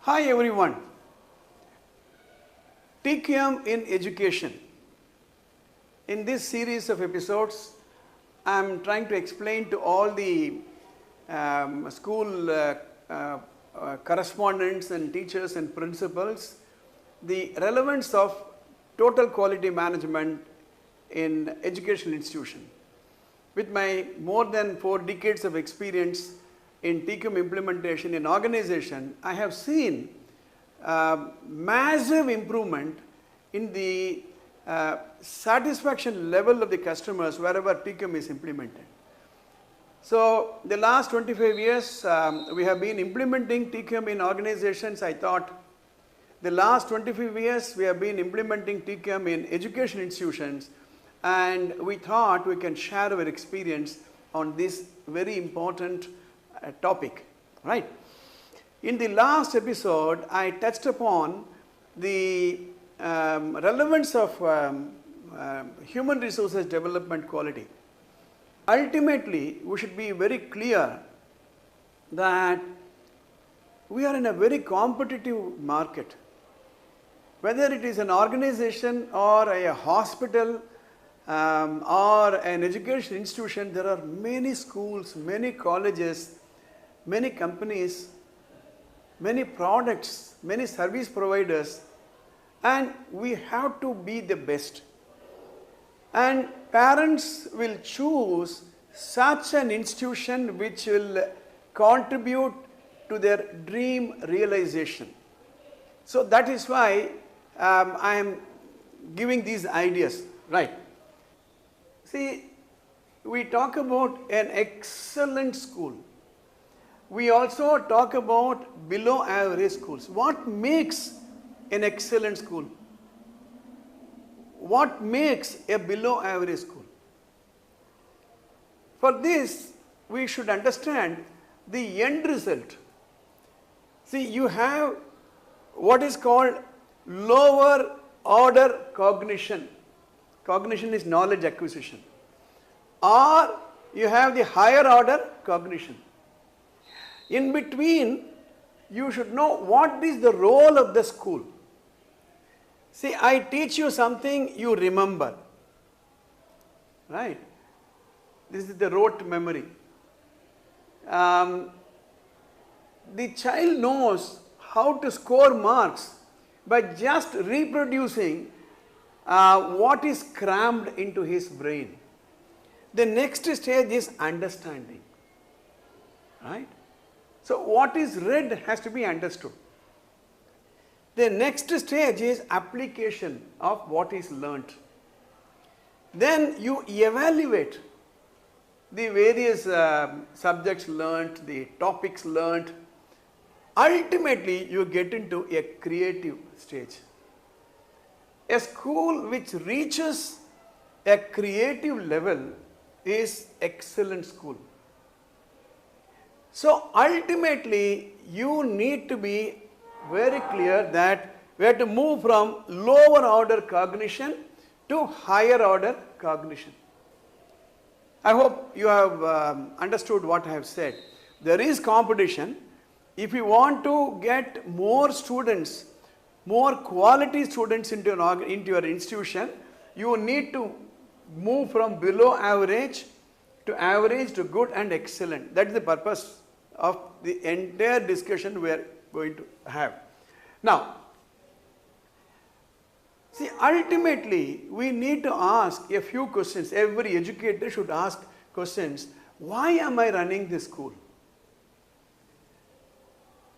Hi everyone. TQM in education. In this series of episodes, I am trying to explain to all the school correspondents and teachers and principals the relevance of total quality management in educational institution. With my more than 4 decades of experience in TQM implementation in organization, I have seen massive improvement in the satisfaction level of the customers wherever TQM is implemented. So, the last 25 years we have been implementing TQM in organizations. I thought the last 25 years we have been implementing TQM in education institutions, and we thought we can share our experience on this very important topic, right? In the last episode, I touched upon the relevance of human resources development quality. Ultimately, we should be very clear that we are in a very competitive market. Whether it is an organization or a hospital or an education institution, there are many schools, many colleges, many companies, many products, many service providers, and we have to be the best. And parents will choose such an institution which will contribute to their dream realization. So that is why I am giving these ideas, right? See, we talk about an excellent school. We also talk about below average schools. What makes an excellent school? What makes a below average school? For this, we should understand the end result. See, you have what is called lower order cognition. Cognition is knowledge acquisition. Or you have the higher order cognition. In between, you should know what is the role of the school. See, I teach you something, you remember, right? This is the rote memory. The child knows how to score marks by just reproducing what is crammed into his brain. The next stage is understanding, right? So, what is read has to be understood. The next stage is application of what is learnt. Then you evaluate the various subjects learnt, the topics learnt. Ultimately, you get into a creative stage. A school which reaches a creative level is excellent school. So ultimately, you need to be very clear that we have to move from lower order cognition to higher order cognition. I hope you have understood what I have said. There is competition. If you want to get more students, more quality students into your institution, you need to move from below average to good and excellent. That is the purpose of the entire discussion we are going to have. Now, see, ultimately we need to ask a few questions. Every educator should ask questions. Why am I running this school?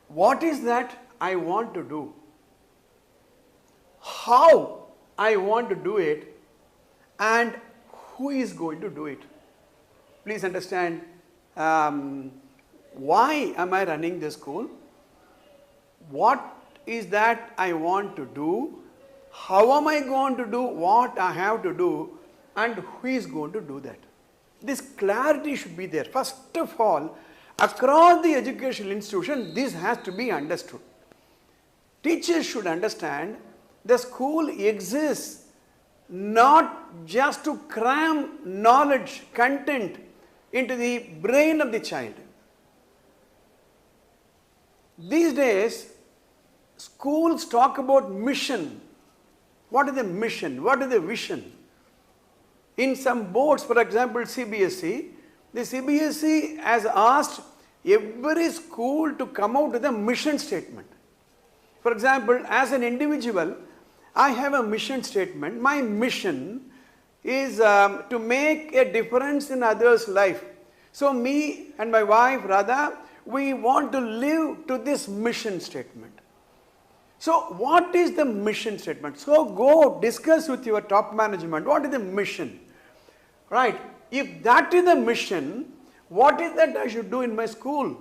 What is that I want to do? How I want to do it, and who is going to do it? Please understand, why am I running this school? What is that I want to do? How am I going to do what I have to do, and who is going to do that? This clarity should be there. First of all, across the educational institution, this has to be understood. Teachers should understand the school exists not just to cram knowledge, content into the brain of the child. These days, schools talk about mission. What is the mission? What is the vision? In some boards, for example, CBSE, the CBSE has asked every school to come out with a mission statement. For example, as an individual, I have a mission statement. My mission is to make a difference in others' life. So me and my wife, Radha, we want to live to this mission statement. So what is the mission statement? So go discuss with your top management. What is the mission? Right. If that is the mission, what is that I should do in my school?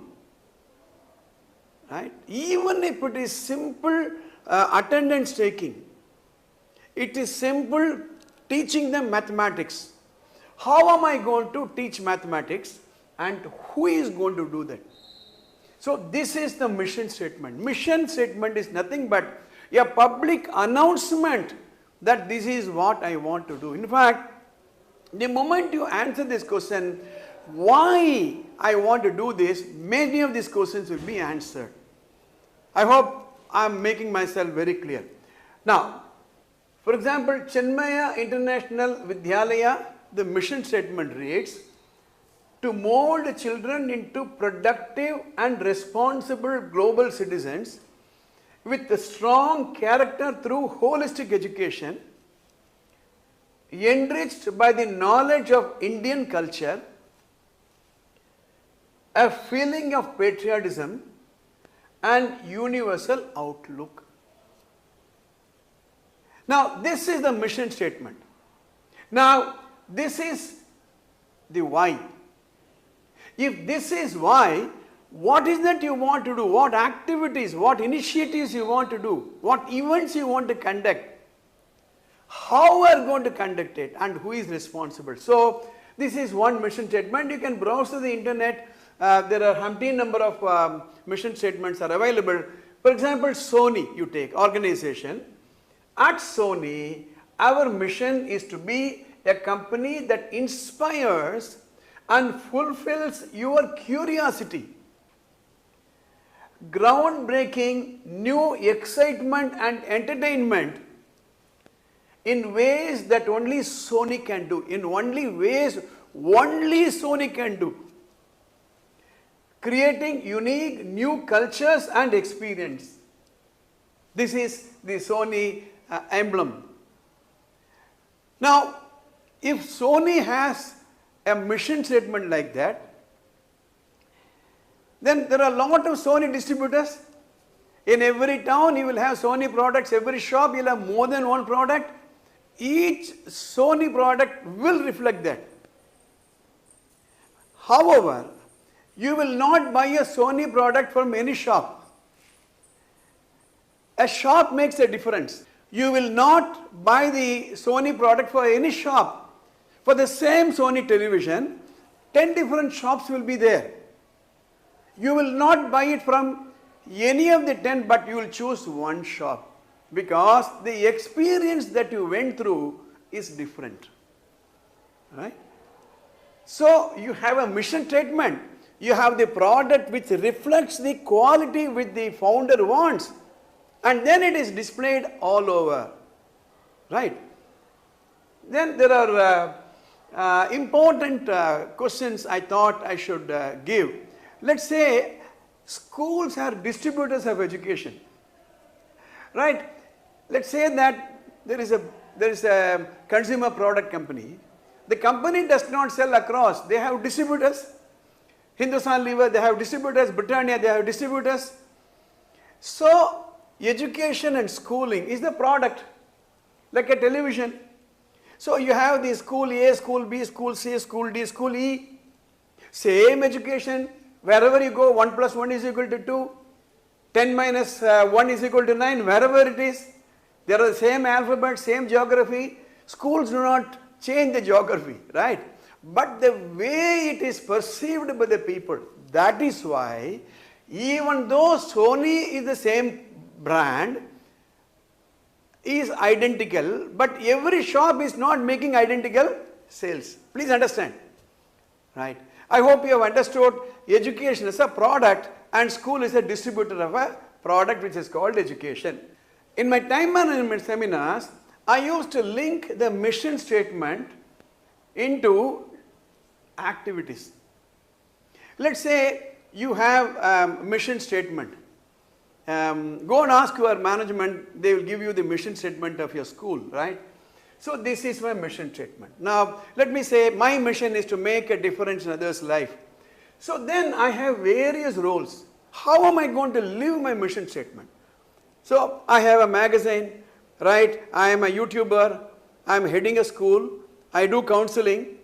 Right. Even if it is simple attendance taking, it is simple teaching them mathematics. How am I going to teach mathematics and who is going to do that? So this is the mission statement. Mission statement is nothing but a public announcement that this is what I want to do. In fact, the moment you answer this question, why I want to do this, many of these questions will be answered. I hope I am making myself very clear. Now, for example, Chinmaya International Vidyalaya, the mission statement reads, to mold children into productive and responsible global citizens with a strong character through holistic education, enriched by the knowledge of Indian culture, a feeling of patriotism and universal outlook. Now, this is the mission statement. Now, this is the why. If this is why, what is that you want to do? What activities, what initiatives you want to do? What events you want to conduct? How are you going to conduct it and who is responsible? So, this is one mission statement. You can browse to the internet. There are umpteen number of mission statements are available. For example, Sony, you take organization. At Sony, our mission is to be a company that inspires and fulfills your curiosity. Groundbreaking new excitement and entertainment in ways that only Sony can do, in only ways only Sony can do. Creating unique new cultures and experience. This is the Sony emblem. Now, if Sony has a mission statement like that, then there are a lot of Sony distributors. In every town you will have Sony products, every shop you will have more than one product. Each Sony product will reflect that. However, you will not buy a Sony product from any shop. A shop makes a difference. You will not buy the Sony product for any shop. For the same Sony television, 10 different shops will be there. You will not buy it from any of the 10, but you will choose one shop because the experience that you went through is different. Right? So you have a mission statement. You have the product which reflects the quality which the founder wants, and then it is displayed all over. Right? Then there are important questions I thought I should give. Let's say schools are distributors of education. Right? Let's say that there is a consumer product company. The company does not sell across. They have distributors. Hindustan Lever, they have distributors. Britannia, they have distributors. So, education and schooling is the product, like a television. So, you have the school A, school B, school C, school D, school E. Same education. Wherever you go, 1 plus 1 is equal to 2. 10 minus 1 is equal to 9. Wherever it is, there are the same alphabet, same geography. Schools do not change the geography, right? But the way it is perceived by the people, that is why even though Sony is the same brand, is identical, but every shop is not making identical sales. Please understand, right? I hope you have understood education is a product and school is a distributor of a product which is called education. In my time management seminars, I used to link the mission statement into activities. Let's say you have a mission statement. Go and ask your management, they will give you the mission statement of your school, right? So this is my mission statement. Now, let me say my mission is to make a difference in others' life. So then I have various roles. How am I going to live my mission statement? So I have a magazine, right? I am a YouTuber. I am heading a school. I do counseling,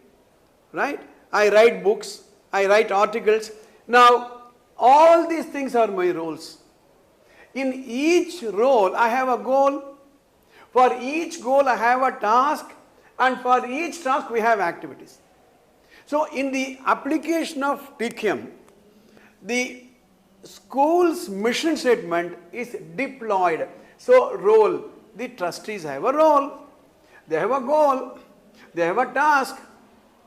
right? I write books. I write articles. Now, all these things are my roles. In each role, I have a goal. For each goal, I have a task. And for each task, we have activities. So, in the application of TCM, the school's mission statement is deployed. So, role, the trustees have a role, they have a goal, they have a task,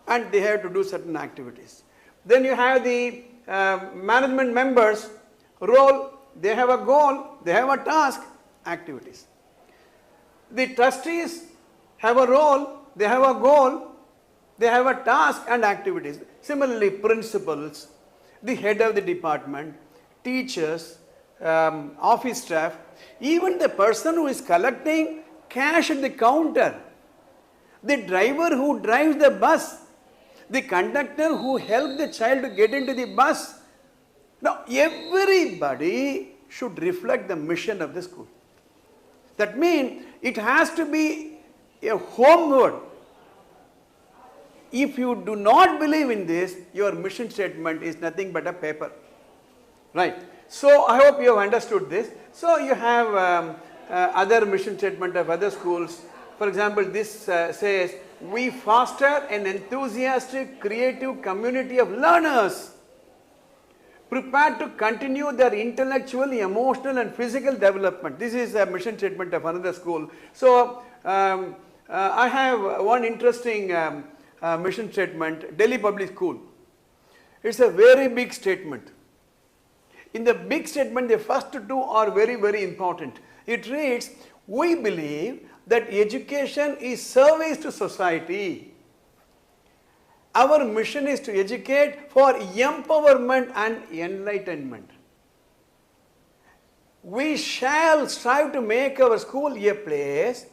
and they have to do certain activities. Then you have the management members role, they have a goal, they have a task, activities. The trustees have a role, they have a goal, they have a task and activities. Similarly, principals, the head of the department, teachers, office staff, even the person who is collecting cash at the counter, the driver who drives the bus, the conductor who helped the child to get into the bus. Now, everybody should reflect the mission of the school. That means it has to be a homeward. If you do not believe in this, your mission statement is nothing but a paper. Right. So, I hope you have understood this. So, you have other mission statement of other schools. For example, this says, we foster an enthusiastic, creative community of learners prepared to continue their intellectual, emotional and physical development. This is a mission statement of another school. So, I have one interesting mission statement, Delhi Public School. It's a very big statement. In the big statement, the first two are very, very important. It reads, we believe that education is service to society. Our mission is to educate for empowerment and enlightenment. We shall strive to make our school a place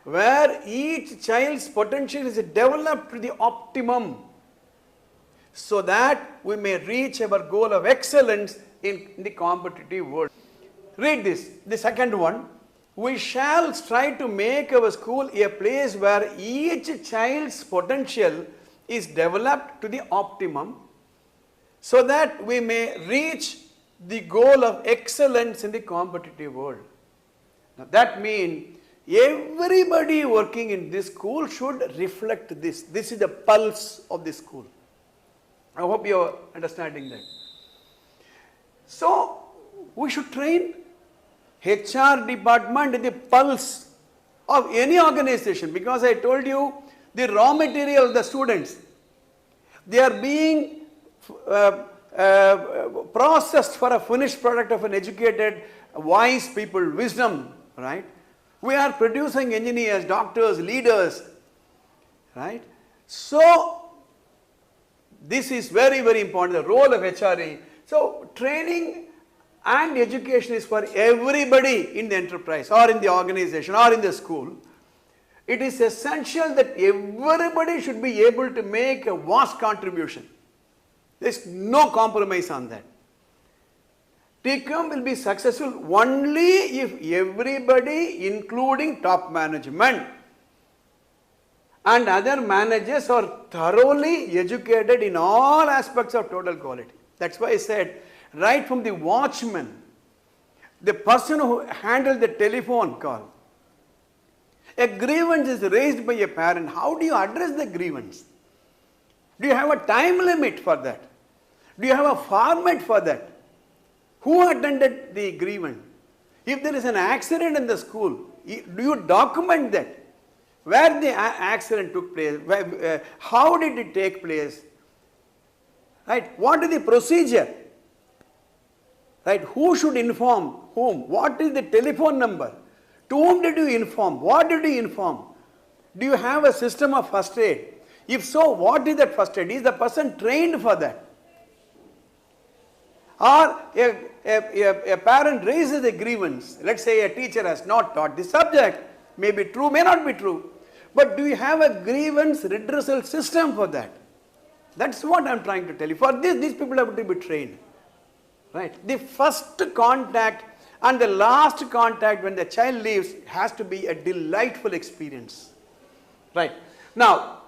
where each child's potential is developed to the optimum, so that we may reach our goal of excellence in the competitive world. Read this, the second one. We shall strive to make our school a place where each child's potential is developed to the optimum, so that we may reach the goal of excellence in the competitive world. Now that means everybody working in this school should reflect this. This is the pulse of the school. I hope you are understanding that. So, we should train HR department in the pulse of any organization, because I told you the raw material of the students, they are being processed for a finished product of an educated, wise people, wisdom, right? We are producing engineers, doctors, leaders, right? So, this is very, very important, the role of HRE. So, training and education is for everybody in the enterprise or in the organization or in the school. It is essential that everybody should be able to make a vast contribution. There is no compromise on that. TCM will be successful only if everybody, including top management and other managers, are thoroughly educated in all aspects of total quality. That's why I said, right from the watchman, the person who handles the telephone call, a grievance is raised by a parent. How do you address the grievance? Do you have a time limit for that? Do you have a format for that? Who attended the grievance? If there is an accident in the school, do you document that? Where the accident took place? How did it take place? Right? What is the procedure? Right? Who should inform? whom? What is the telephone number? To whom did you inform? What did you inform? Do you have a system of first aid? If so, what is that first aid? Is the person trained for that? Or a parent raises a grievance. Let's say a teacher has not taught the subject. May be true, may not be true. But do you have a grievance redressal system for that? That's what I'm trying to tell you. For this, these people have to be trained. Right? The first contact and the last contact when the child leaves has to be a delightful experience. Right? Now,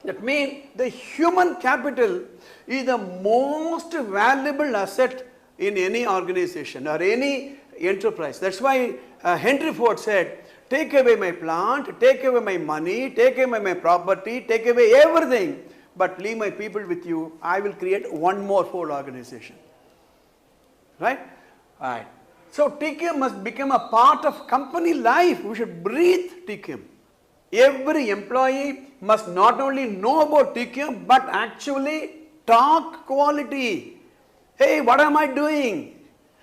that means the human capital is the most valuable asset in any organization or any enterprise. That's why Henry Ford said, take away my plant, take away my money, take away my property, take away everything, but leave my people with you. I will create one more Ford organization. Right? Right. So TQM must become a part of company life. We should breathe TQM. Every employee must not only know about TQM but actually talk quality. Hey, what am I doing?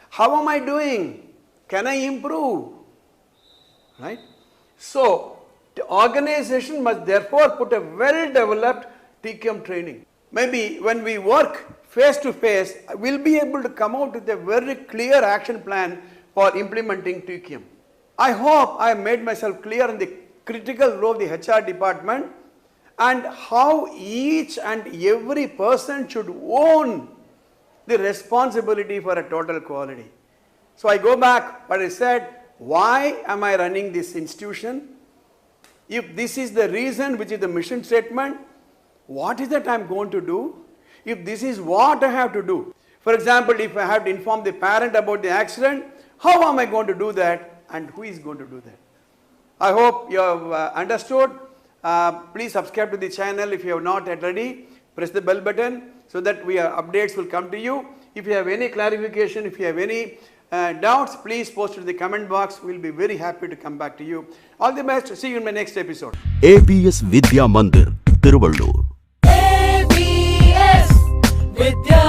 How am I doing? Can I improve? Right? So, the organization must therefore put a well-developed TQM training. Maybe when we work face to face, we'll be able to come out with a very clear action plan for implementing TQM. I hope I have made myself clear in the critical role of the HR department and how each and every person should own the responsibility for a total quality. So I go back what I said, why am I running this institution? If this is the reason, which is the mission statement, what is that I am going to do? If this is what I have to do. For example, if I have to inform the parent about the accident, how am I going to do that and who is going to do that? I hope you have understood. Please subscribe to the channel if you have not yet already. Press the bell button so that updates will come to you. If you have any clarification, if you have any doubts, please post it in the comment box. We will be very happy to come back to you. All the best. See you in my next episode. ABS Vidya Mandir, Tiruvallur. ABS Vidya